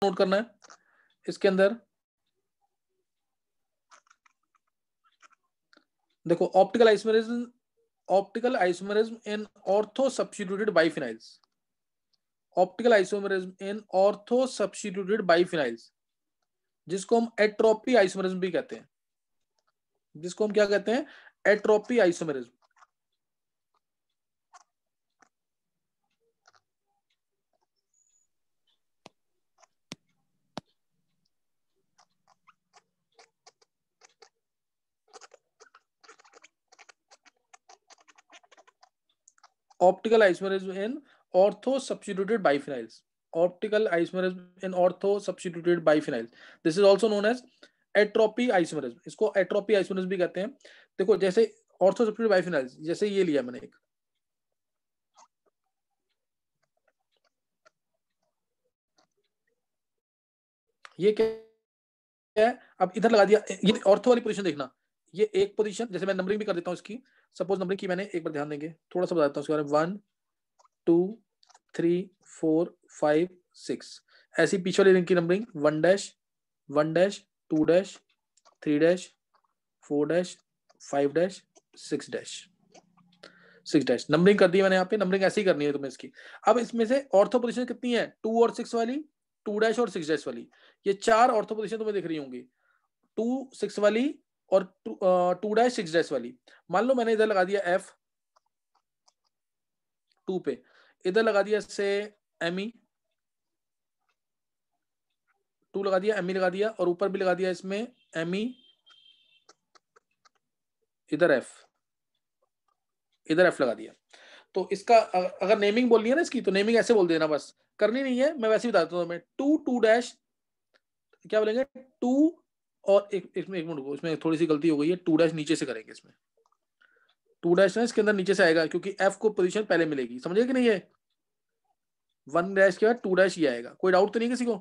Note करना है इसके अंदर। देखो optical isomerism in ortho substituted biphenyls, optical isomerism in ortho substituted biphenyls, जिसको हम एट्रोपी आइसोमेरिज्म भी कहते हैं, जिसको हम क्या कहते हैं, atropisomerism. Optical isomerism in ortho substituted biphenyls, optical isomerism in ortho substituted biphenyls, this is also known as atropisomerism, इसको एट्रोपी आइसोमेरिज्म भी कहते हैं। देखो जैसे ऑर्थो सब्स्टिट्यूटेड बाइफिनाइल्स, जैसे ये लिया मैंने एक, ये क्या है, अब इधर लगा दिया, ये ऑर्थो वाली पोजीशन देखना, ये एक पोजीशन, जैसे मैं नंबरिंग भी कर देता हूँ इसकी, सपोज नंबरिंग की मैंने, एक बार ध्यान देंगे, थोड़ा सा बता देता हूँ इसके बारे में, 1 2 3 4 5 6, ऐसी पीछे वाली रिंग की numbering 1 dash 1 dash 2 dash 3 dash 4 dash 5 dash 6 dash 6 dash, numbering कर दी मैंने यहाँ पे, नंबरिंग ऐसे ही करनी है तुम्हें इसकी। अब इसमें से ऑर्थो पोजीशन कितनी है, 2 और 6 वाली, 2 डैश और 6 डैश वाली, ये 4 ऑर्थो पोजीशन तुम्हें दिख रही होंगी, 2 6 वाली और 2 डैश 6 डैश वाली। मान लो मैंने इधर लगा दिया F2 पे, इधर लगा दिया से ME2 लगा दिया, ME लगा दिया, और ऊपर भी लगा दिया इसमें ME, इधर F लगा दिया। तो इसका अगर नेमिंग बोलनी है ना इसकी, तो नेमिंग ऐसे बोल देना, बस करनी नहीं है, मैं वैसे ही बताता हूँ। मैं 2 डैश क्या बोलेंगे, 2 और एक इसमें, एक मिनट, इसमें थोड़ी सी गलती हो गई है, 2 डैश नीचे से करेंगे इसमें, 2 डैश ना इसके अंदर नीचे से आएगा, क्योंकि F को पोजीशन पहले मिलेगी, समझे कि नहीं है, 1 डैश के बाद 2 डैश ये आएगा। कोई डाउट तो नहीं किसी को,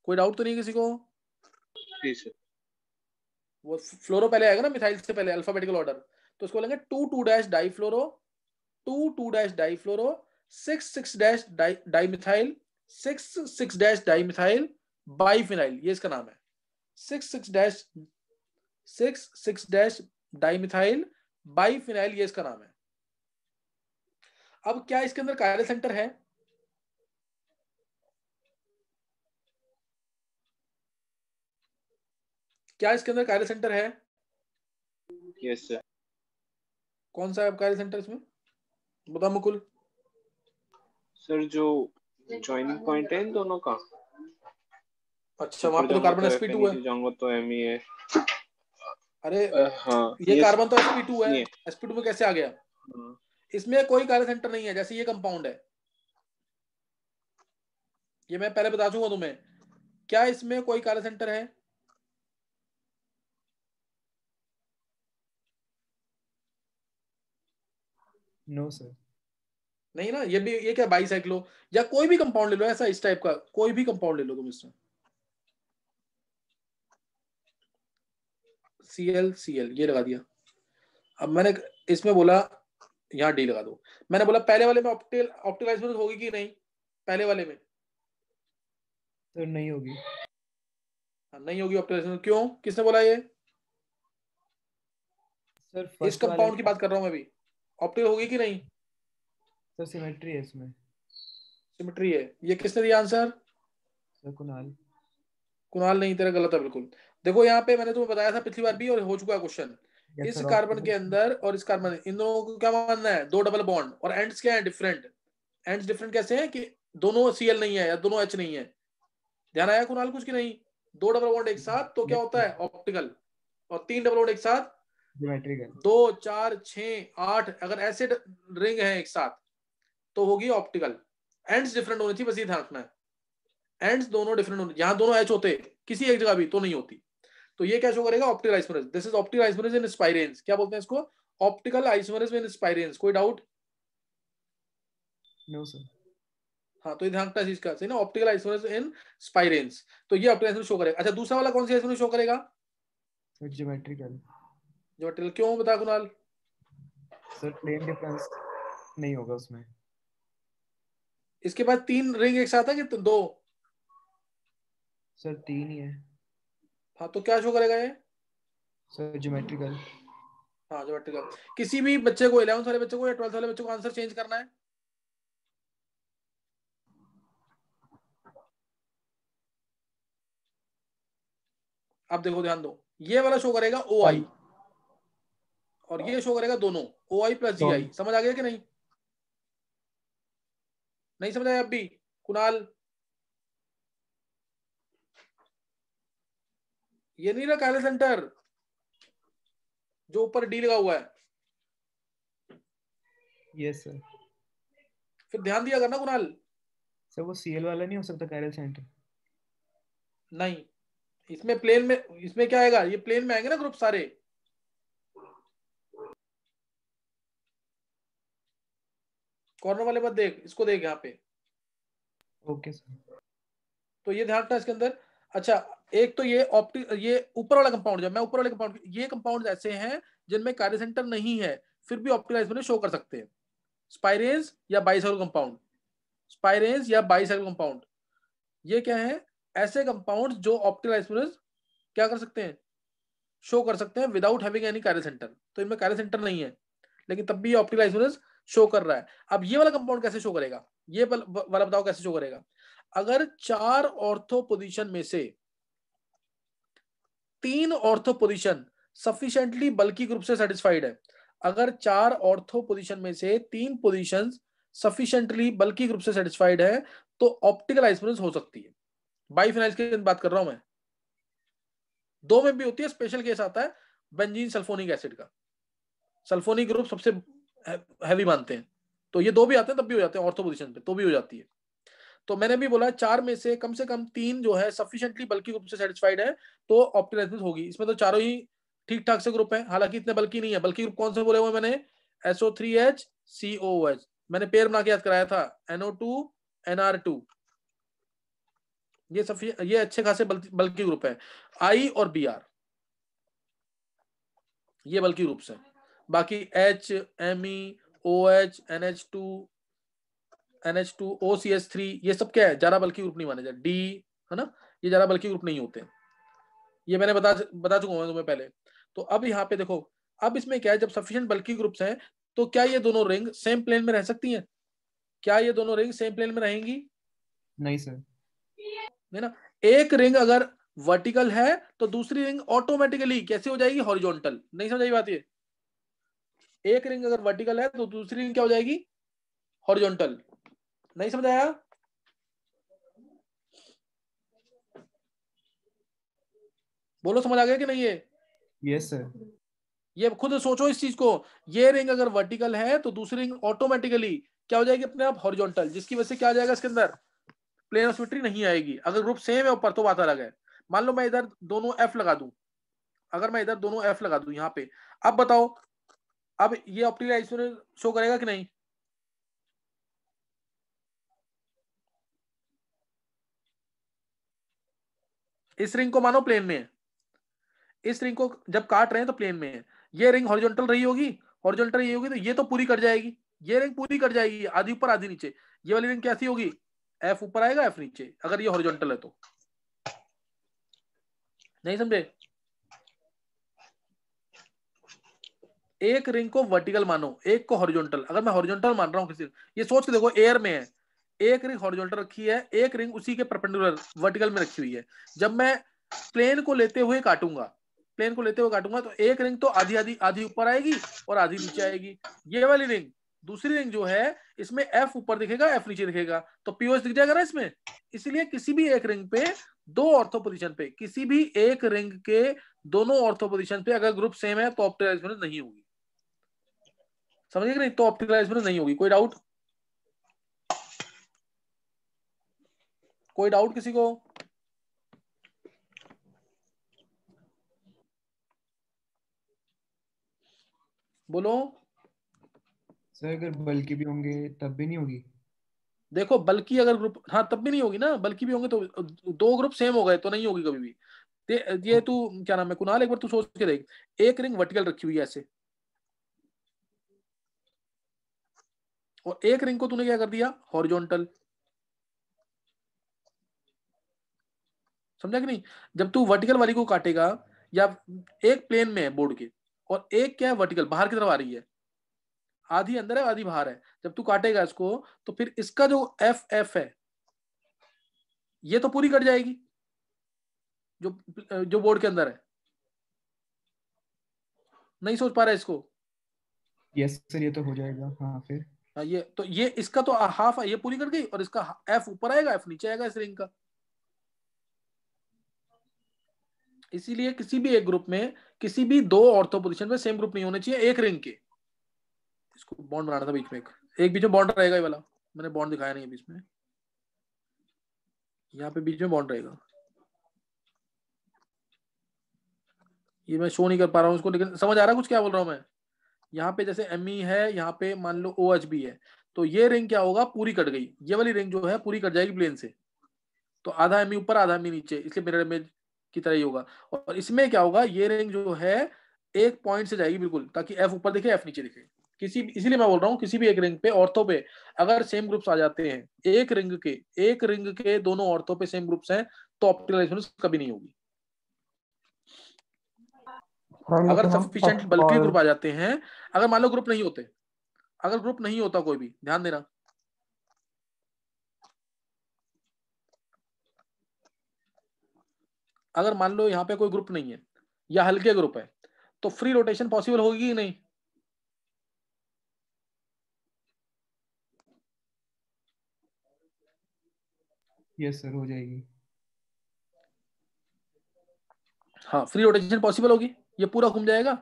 कोई डाउट तो नहीं किसी को? वो फ्लोरो पहले आएगा ना मिथाइल से पहले, अल्फाबेटिकल ऑर्डर, तो उसको बोलेंगे 2 dash difluoro, 2 dash difluoro, 6 dash dimethyl, 6 dash dimethyl biphenyl, ये इसका नाम है, 6 डैश डाइमिथाइल बाइफिनाइल, ये इसका नाम है। अब क्या इसके अंदर कायरल सेंटर है? क्या इसके अंदर कायरल सेंटर है? Yes sir. कौन सा है कायरल सेंटर इसमें, बता मुकुल। सर जो ज्वाइनिंग पॉइंट है इन दोनों का, अच्छा, वहां पे तो कार्बन तो sp2 है। जाऊंगा तो Me है। अरे हाँ ये ये कार्बन तो sp2 है, नहीं है। sp2 में कैसे आ गया? हाँ। इसमें कोई कायरल सेंटर नहीं है, जैसे ये कंपाउंड है, ये मैं पहले बता दूंगा तुम्हें, क्या इसमें कोई कायरल सेंटर है? No sir. नहीं ना, ये भी, ये क्या बाईसाइक्लो, या कोई भी कंपाउंड ले लो ऐसा, इस टाइप का कोई भी कंपाउंड ले लो तुम इसमें, Cl ये लगा दिया। अब मैंने इसमें बोला यहाँ D लगा दो, मैंने बोला पहले वाले में ऑप्टिकल आइसोमेरिज्म होगी कि नहीं, पहले वाले में सर नहीं होगी। नहीं होगी ऑप्टिकल आइसोमेरिज्म, क्यों, किसने बोला ये? सर इस फर्स्ट वाले कंपाउंड की बात कर रहा हूं मैं भी, ऑप्टिकल होगी कि नहीं? सर सिमेट्री है इसमें। सिमेट्री है, ये किसने दिया आंसर? सर कुणाल। कुणाल नहीं, तेरा गलत है बिल्कुल। देखो यहाँ पे मैंने तुम्हें बताया था पिछली बार भी, और हो चुका है क्वेश्चन, यस इस सर कार्बन के ऑप्टिकल। अंदर और इस कार्बन, इन दोनों को क्या मानना है, 2 डबल बॉन्ड, और एंड्स क्या है, डिफरेंट। एंड्स डिफरेंट कैसे हैं कि दोनों Cl नहीं है या दोनों H नहीं है, ध्यान आया कुणाल कुछ की नहीं? 2 डबल बॉन्ड एक साथ तो क्या होता है, ऑप्टिकल, और 3 डबल बॉन्ड एक साथ ज्योमेट्रिकल। 2 4 6 8, अगर ऐसे रिंग है एक साथ तो होगी ऑप्टिकल। एंड्स डिफरेंट होनी चाहिए, बस ये ध्यान रखना है, एंड्स दोनों डिफरेंट होने, जहां दोनों H होते किसी एक जगह भी तो नहीं होती, तो ये क्या शो करेगा, optical isomerism, this is optical isomerism in spiranes, क्या बोलते हैं इसको, ऑप्टिकल आइसोमेरिज्म इन स्पाइरेंस। कोई डाउट? No sir. हाँ, तो ये ध्यान रखना चीज का, सही ना, ऑप्टिकल आइसोमेरिज्म इन स्पाइरेंस, तो ये ऑप्टिकल आइसोमेरिज्म शो करेगा। अच्छा, दूसरा वाला कौन सी आइसोमेरिज्म शो करेगा? Sir geometrical. ज्योमेट्रिकल, क्यों बता कुणाल? सर प्लेन डिफरेंस नहीं होगा उसमें। इसके बाद 3 रिंग एक साथ है कि 2? सर 3 ही है हाँ तो क्या शो करेगा ये? Sir, geometrical. हाँ ज्योमेट्रिकल। किसी भी बच्चे को 11th वाले बच्चे को या 12th वाले बच्चे को आंसर चेंज करना है? अब देखो ध्यान दो, ये वाला शो करेगा ओ आई और ये शो करेगा दोनों ओ आई प्लस जी आई। समझ आ गया कि नहीं? नहीं समझ आया अब भी कुणाल? ये नहीं रहा कायरल सेंटर जो ऊपर डी लगा हुआ है? Yes sir. फिर ध्यान दिया करना कुणाल। सर वो सीएल वाला नहीं हो सकता कायरल सेंटर? नहीं, इसमें प्लेन में, इसमें क्या आएगा, ये प्लेन में आएंगे ना ग्रुप सारे। कॉर्नर वाले बात देख, इसको देख यहाँ पे। Okay sir. तो ये ध्यान रखना इसके अंदर। अच्छा, एक तो ये ये ऊपर वाला कंपाउंड, जब मैं ऊपर वाले कंपाउंड, ये कंपाउंड ऐसे हैं जिनमें कार्य सेंटर नहीं है फिर भी ऑप्टिकल शो कर सकते हैं। स्पाइरेंस या बाइसाइक्लिक कंपाउंड, स्पाइरेंस या बाइसाइक्लिक कंपाउंड, ये क्या है? ऐसे कंपाउंड जो ऑप्टिकल क्या कर सकते हैं, शो कर सकते हैं विदाउट हैविंग एनी कार्य सेंटर। तो इनमें कार्य सेंटर नहीं है लेकिन तब भी ऑप्टिकल शो कर रहा है। अब ये वाला कंपाउंड कैसे शो करेगा, ये वाला बताओ कैसे शो करेगा? अगर 4 ऑर्थो पोजीशन में से 3 ऑर्थो पोजीशन सफिशिएंटली बल्की ग्रुप से सेटिस्फाइड है, अगर 4 ऑर्थो पोजीशन में से 3 पोजीशंस सफिशिएंटली बल्की ग्रुप से सेटिस्फाइड है तो ऑप्टिकल आइसोलेशन हो सकती है। बाइफिनाइल्स की बात कर रहा हूं मैं, 2 में भी होती है, स्पेशल केस आता है बेंजीन सल्फोनिक एसिड का। सल्फोनिक ग्रुप सबसे हैवी मानते हैं, तो ये 2 भी आते हैं तब भी हो जाते हैं ऑर्थो पोजीशन पे, तो भी हो जाती है। तो मैंने भी बोला 4 में से कम 3 जो है सफिशिएंटली बल्की ग्रुप से सेटिस्फाइड है तो ऑप्टिकल होगी। इसमें तो चारों ही ठीक ठाक से ग्रुप है, हालांकि इतने बल्कि नहीं है। बल्कि ग्रुप कौन से बोले हुए मैंने? SO3H COOH, मैंने पेयर बना के याद कराया था, NO2 NR2, ये अच्छे खासे बल्कि ग्रुप है। I और BR ये बल्कि ग्रुप्स हैं। बाकी H Me OH NH2 OCH3 ये सब क्या है, ज्यादा बल्कि ग्रुप नहीं माने जाते। D है ना, ये ज्यादा बल्कि ग्रुप नहीं होते, ये मैंने बता चुका हूं तुम्हें पहले। तो अब यहाँ पे देखो, अब इसमें क्या है, जब सफिशिएंट बल्कि ग्रुप्स हैं तो क्या ये दोनों रिंग सेम प्लेन में रह सकती हैं? क्या ये दोनों रिंग सेम प्लेन में रहेंगी? नहीं सर। है ना। एक रिंग अगर वर्टिकल है तो दूसरी रिंग ऑटोमेटिकली कैसे हो जाएगी, हॉरिजॉन्टल। नहीं समझ आई बात? ये एक रिंग अगर वर्टिकल है तो दूसरी रिंग क्या हो जाएगी, हॉरिजॉन्टल। नहीं समझ आया? बोलो समझ आ गया कि नहीं? ये यस सर। ये खुद सोचो इस चीज को, ये रिंग अगर वर्टिकल है तो दूसरी रिंग ऑटोमेटिकली क्या हो जाएगी, अपने आप हॉरिजॉन्टल, जिसकी वजह से क्या आ जाएगा इसके अंदर, प्लेन ऑफ सिमेट्री नहीं आएगी। अगर ग्रुप सेम है ऊपर तो बात अलग है। मान लो मैं इधर दोनों एफ लगा दूं, अगर मैं इधर दोनों एफ लगा दूं यहाँ पे, अब बताओ, अब ये ऑप्टिकल आइसोलेशन शो करेगा कि नहीं? इस रिंग को मानो प्लेन में है, इस रिंग को जब काट रहे हैं तो प्लेन में है, ये रिंग हॉरिजॉन्टल रही होगी, हॉरिजॉन्टल रही होगी तो ये तो पूरी कट जाएगी, ये रिंग पूरी कट जाएगी, आधी ऊपर आधी नीचे। ये वाली रिंग कैसी होगी, एफ ऊपर आएगा एफ नीचे, अगर ये हॉरिजॉन्टल है तो। नहीं समझे? एक रिंग को वर्टिकल मानो, एक को हॉरिजॉन्टल। अगर मैं हॉरिजॉन्टल मान रहा हूं किसी, ये सोच के देखो एयर में है, एक रिंग हॉरिजॉन्टल रखी है, एक रिंग उसी के परपेंडिकुलर वर्टिकल में रखी हुई है। जब मैं प्लेन को लेते हुए काटूंगा, प्लेन को लेते हुए काटूंगा तो एक रिंग तो आधी आधी आधी ऊपर आएगी और आधी नीचे आएगी। ये वाली रिंग, दूसरी रिंग जो है इसमें एफ ऊपर दिखेगा एफ नीचे दिखेगा, तो पीओएस दिख जाएगा ना इसमें। इसलिए किसी भी एक रिंग पे दो ऑर्थो पोजीशन पे, किसी भी एक रिंग के दोनों ऑर्थो पोजीशन पे अगर ग्रुप सेम है तो ऑप्टिकल नहीं होगी। समझिए कि नहीं? तो ऑप्टिकल नहीं होगी। कोई डाउट? कोई डाउट किसी को? बोलो। सर अगर बल्कि भी होंगे तब भी नहीं होगी? देखो बल्कि अगर ग्रुप, हाँ तब भी नहीं होगी ना, बल्कि भी होंगे तो दो ग्रुप सेम हो गए तो नहीं होगी कभी भी। ये तू क्या नाम है कुणाल, एक बार तू सोच के देख, एक रिंग वर्टिकल रखी हुई है ऐसे, और एक रिंग को तूने क्या कर दिया, हॉरिजॉन्टल। समझा कि नहीं? जब तू वर्टिकल वाली को काटेगा, या एक प्लेन में है बोर्ड के, और एक क्या है वर्टिकल बाहर की तरफ आ रही है, आधी अंदर है आधी बाहर है, जब तू काटेगा इसको तो फिर इसका जो एफ एफ है ये तो पूरी कट जाएगी जो जो बोर्ड के अंदर है। नहीं सोच पा रहा है इसको? यस सर, ये तो हो जाएगा। हाँ फिर ये तो ये इसका तो हाफ ये पूरी कट गई, और इसका एफ ऊपर आएगा एफ नीचे आएगा इस रिंग का। इसीलिए किसी भी एक ग्रुप में किसी भी दो ऑर्थो पोजीशन में सेम ग्रुप नहीं होने चाहिए एक रिंग के। इसको बॉन्ड बनाना था बीच में, एक बीच में बॉन्ड रहेगा, ये वाला मैंने बॉन्ड दिखाया नहीं है बीच में, यहाँ पे बीच में बॉन्ड रहेगा। ये मैं शो नहीं कर पा रहा हूँ उसको, लेकिन समझ आ रहा है कुछ क्या बोल रहा हूँ मैं? यहाँ पे जैसे ME है, यहाँ पे मान लो OHB है, तो ये रिंग क्या होगा, पूरी कट गई, ये वाली रिंग जो है पूरी कट जाएगी प्लेन से, तो आधा ME ऊपर आधा ME नीचे, इसलिए मिरर इमेज की तरह ही होगा। और इसमें क्या होगा, ये रिंग जो है एक पॉइंट से जाएगी बिल्कुल, ताकि एफ ऊपर दिखे एफ नीचे दिखे। इसीलिए मैं बोल रहा हूँ किसी भी एक रिंग पे ऑर्थो पे अगर सेम ग्रुप्स आ जाते हैं, एक रिंग के दोनों ऑर्थो पे सेम ग्रुप्स हैं, तो ऑप्टिकल आइसोमेरिज्म कभी नहीं होगी। सर अगर लेकिन हम सफिशिएंट एफ बल्कि और ग्रुप आ जाते हैं, अगर मान लो ग्रुप नहीं होते, अगर ग्रुप नहीं होता कोई भी, ध्यान देना, अगर मान लो यहाँ पे कोई ग्रुप नहीं है या हल्के ग्रुप है, तो फ्री रोटेशन पॉसिबल होगी कि नहीं? यस सर, हो जाएगी। हाँ, फ्री रोटेशन पॉसिबल होगी, ये पूरा घूम जाएगा,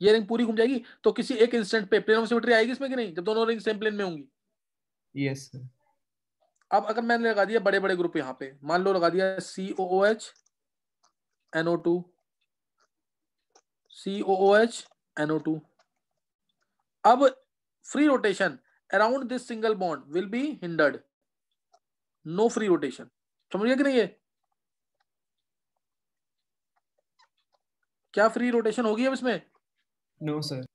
ये रिंग पूरी घूम जाएगी, तो किसी एक इंस्टेंट पे प्लेन ऑफ सिमेट्री आएगी इसमें कि नहीं, जब दोनों रिंग सेम प्लेन में होंगी। Yes sir. अब अगर मैंने लगा दिया बड़े बड़े ग्रुप यहाँ पे, मान लो लगा दिया COOH NO2 COOH NO2, अब free rotation around this single bond will be hindered, no free rotation. समझ गया कि नहीं? ये क्या फ्री रोटेशन होगी अब इसमें? No sir.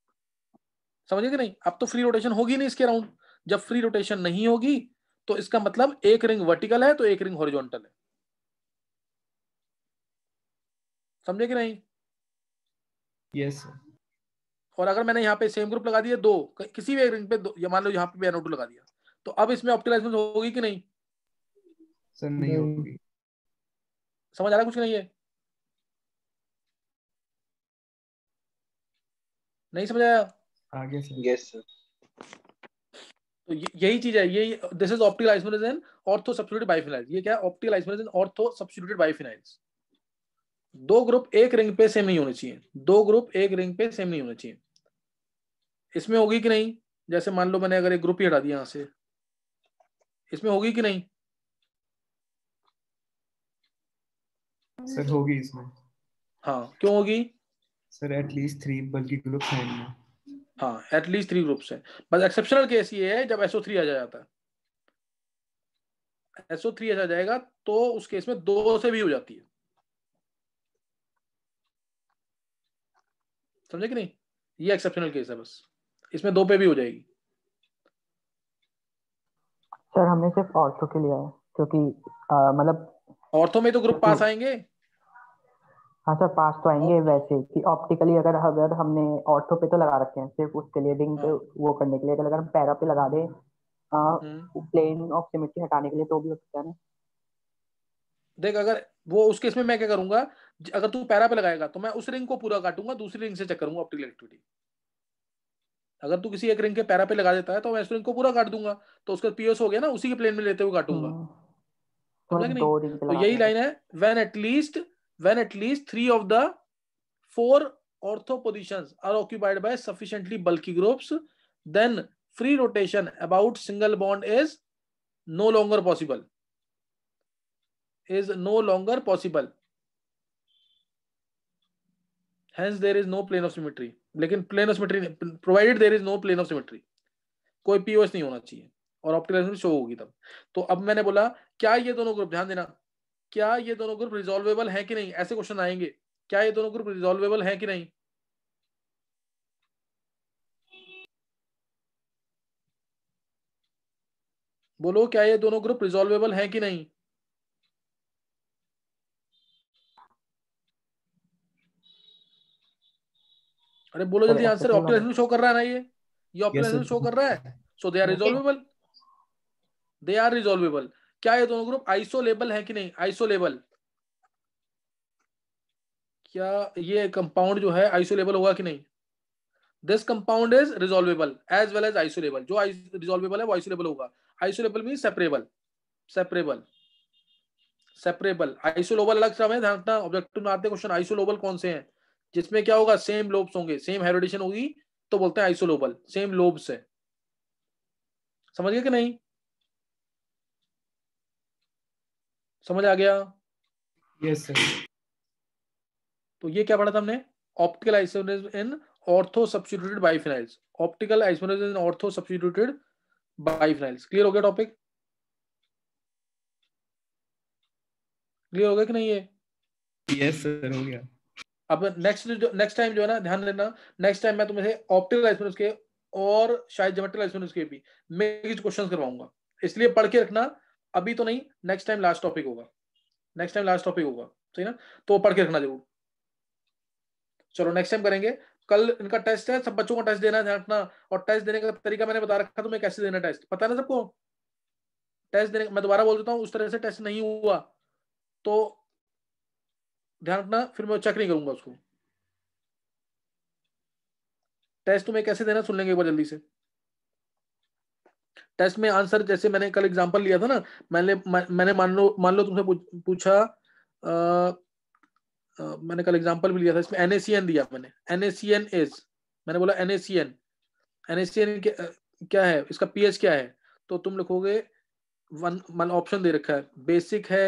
समझे कि नहीं? अब तो फ्री रोटेशन होगी नहीं इसके अराउंड। जब फ्री रोटेशन नहीं होगी तो इसका मतलब एक रिंग वर्टिकल है तो एक रिंग हॉरिजॉन्टल है। समझे कि नहीं? Yes sir. और अगर मैंने यहाँ पे सेम ग्रुप लगा दिए दो, किसी भी एक रिंग पे दो, या मान लो यहाँ पे भी NO2 लगा दिया, तो अब इसमें ऑप्टिकल होगी कि नहीं? सर नहीं होगी। समझ आ रहा है कुछ नहीं है? नहीं समझ आया? आगे सर। Yes sir. तो यही चीज है, यही this is optical isomerism in ortho substituted biphenyls. ये क्या है? Optical isomerism in ortho substituted biphenyls. दो ग्रुप एक रिंग पे सेम नहीं होने चाहिए, दो ग्रुप एक रिंग पे सेम नहीं होने चाहिए। इसमें होगी कि नहीं? जैसे मान लो मैंने अगर एक ग्रुप ही हटा दिया यहां से, इसमें होगी कि नहीं? सर होगी इसमें। हाँ, क्यों होगी? सर एटलीस्ट 3 बल्कि ग्रुप्स हैं इनमें। हाँ, एटलीस्ट 3 ग्रुप्स हैं। बस एक्सेप्शनल केस ये है जब SO3 आ जाता है, SO3 आ जाएगा तो उस केस में दो से भी हो जाती है। समझे कि नहीं? ये एक्सेप्शनल केस है, बस इसमें दो पे भी हो जाएगी। सर हमने सिर्फ ऑर्थो के लिया है क्योंकि मतलब ऑर्थो में तो ग्रुप पास आएंगे। हाँ सर, पास तो आएंगे वैसे कि ऑप्टिकली अगर अगर हमने ऑर्थो पे तो लगा रखे हैं सिर्फ उसके लिए रिंग पे हाँ। वो करने के लिए, अगर हम पैरा पे लगा दें हम्म। प्लेन ऑफ सिमेट्री हटाने के लिए तो भी हो सकता है ना। देख, अगर वो उस केस में मैं क्या करूंगा, अगर तू पैरा पे लगाएगा तो मैं उस रिंग को पूरा काटूंगा, दूसरी रिंग से चेक करूंगा ऑप्टिकल एक्टिविटी। अगर तू किसी एक रिंग के पैरा पे लगा देता है तो मैं इस रिंग को पूरा काट दूंगा, तो उसका PS हो गया ना, उसी के प्लेन में लेते हुए काटूंगा। तो समझा कि मतलब नहीं? दो रिंग पे तो लगा यही दें लाइन है, when at least 3 of the 4 ortho positions are occupied by sufficiently bulky groups, then free rotation about single bond is no longer possible. Hence there is no plane of symmetry. लेकिन plane of symmetry provided there is no plane of symmetry, कोई POS नहीं होना चाहिए और optical show होगी तब। तो अब मैंने बोला क्या ये दोनों ग्रुप, ध्यान देना, क्या ये दोनों ग्रुप रिजॉल्वेबल है कि नहीं? ऐसे क्वेश्चन आएंगे, क्या ये दोनों ग्रुप रिजॉल्वेबल है कि नहीं? बोलो, क्या ये दोनों ग्रुप रिजॉल्वेबल है कि नहीं? अरे बोलो जल्दी आंसर, optical ऑप्टिकल शो कर रहा है ना ये ऑप्टिकल शो कर रहा है, सो दे आर रिजॉल्वेबल, दे आर रिजॉल्वेबल। क्या ये दोनों ग्रुप आइसोलेबल है कि नहीं, आइसोलेबल, क्या ये कंपाउंड जो है आइसोलेबल होगा कि नहीं? This compound is resolvable as well as isolable, जो रिजॉल्वेबल है वो आइसोलेबल होगा, isolable mean separable, separable, separable. Isolobal अलग शब्द है, ध्यान रखना ऑब्जेक्टिव में आते क्वेश्चन, आइसोलोबल कौन से हैं? जिसमें क्या होगा, सेम लोब्स होंगे, सेम हेरिडिशन होगी, तो बोलते हैं आइसोलोबल, सेम लोब्स है। समझ गए कि नहीं? समझ आ गया? Yes sir. तो ये क्या पढ़ा था हमने, optical isomerism in ortho substituted biphenyls, optical isomerism in ortho substituted biphenyls. Clear हो गया टॉपिक? क्लियर हो गया कि नहीं ये? यस सर हो गया। अब नेक्स्ट टाइम जो है ना, ध्यान देना, नेक्स्ट टाइम मैं तुम्हें ऑप्टिकल आइसोमेरिज्म के और शायद ज्योमेट्रिकल आइसोमेरिज्म के भी मिक्स्ड क्वेश्चंस करवाऊंगा, इसलिए पढ़ के रखना, अभी तो नहीं, नेक्स्ट टाइम लास्ट टॉपिक होगा, नेक्स्ट टाइम लास्ट टॉपिक होगा, सही ना? तो पढ़ के रखना जरूर। चलो नेक्स्ट टाइम करेंगे। कल इनका टेस्ट है, सब बच्चों को टेस्ट देना है, ध्यान रखना। और टेस्ट देने का तरीका मैंने बता रखा, तुम्हें कैसे देना टेस्ट पता है ना सबको? टेस्ट देने, मैं दोबारा बोल देता हूँ, उस तरह से टेस्ट नहीं हुआ तो ध्यान रखना, फिर मैं चेक नहीं करूंगा उसको। टेस्ट तुम्हें कैसे देना सुन लेंगे एक बार जल्दी से। टेस्ट में आंसर, जैसे मैंने कल एग्जांपल लिया था ना, मैंने मान लो तुमसे पूछा, मैंने कल एग्जांपल भी लिया था, इसमें NaCN दिया मैंने, NaCN इज, मैंने बोला NaCN, NaCN क्या है, इसका pH क्या है, तो तुम लिखोगे वन, मान ऑप्शन दे रखा है, बेसिक है,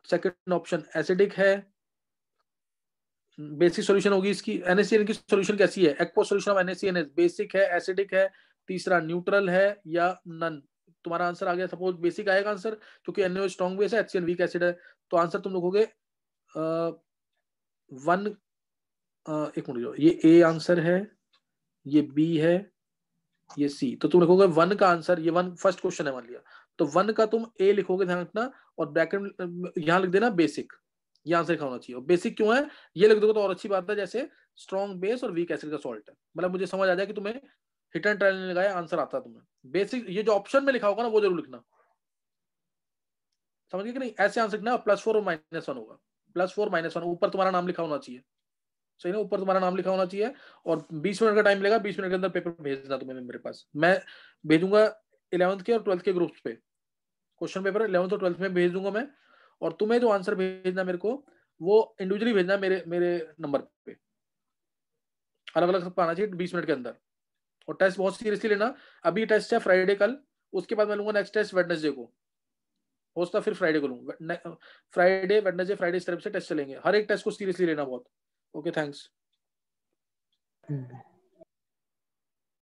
सेकंड ऑप्शन एसिडिक है, बेसिक सॉल्यूशन होगी इसकी, NaCN की सॉल्यूशन कैसी है, aqua solution of NaCN is basic है, एसिडिक है, तीसरा न्यूट्रल है या नन। तुम्हारा आंसर आ गया, सपोज बेसिक आएगा आंसर, क्योंकि NaO स्ट्रॉन्ग बेस है, HCl वीक एसिड है, तो आंसर तुम लिखोगे वन, एक मिनट, ये ए आंसर है, ये बी है, ये सी, तो तुम लिखोगे वन का आंसर, ये वन फर्स्ट क्वेश्चन है मान लिया, तो वन का तुम ए लिखोगे, ध्यान रखना, और ब्रैकेट यहां लिख देना बेसिक, ये आंसर लिखा होना चाहिए। और बेसिक क्यों है ये लिख दोगे तो और अच्छी बात है, जैसे स्ट्रॉन्ग बेस और वीक एसिड का सॉल्ट है, मतलब मुझे समझ आ जाए कि तुम्हें हिट एंड ट्रायल नहीं लगाया, आंसर आता तुम्हें। बेसिक ये जो ऑप्शन में लिखा होगा ना वो जरूर लिखना, समझ गए कि नहीं? ऐसे आंसर लिखना, +4 और -1 होगा, +4 -1, ऊपर तुम्हारा नाम लिखा होना चाहिए, सही ना, ऊपर तुम्हारा नाम लिखा होना चाहिए। और 20 मिनट का टाइम लेगा, 20 मिनट के अंदर पेपर भेजना तुम्हें मेरे पास, मैं भेजूंगा 11th के और 12th के ग्रुप्स पे, क्वेश्चन पेपर 11th और 12th में भेज दूंगा मैं, और तुम्हें जो आंसर भेजना मेरे को वो इंडिविजुअली भेजना मेरे नंबर पे, अलग अलग सबका आना चाहिए 20 मिनट के अंदर। और टेस्ट बहुत सीरियसली लेना, अभी टेस्ट है फ्राइडे कल, उसके बाद मैं लूंगा नेक्स्ट टेस्ट वेडनेसडे को, हो सकता फिर फ्राइडे को लूंगा, फ्राइडे वेडनेसडे फ्राइडे इस तरफ से टेस्ट चलेंगे, हर एक टेस्ट को सीरियसली लेना बहुत। Okay thanks.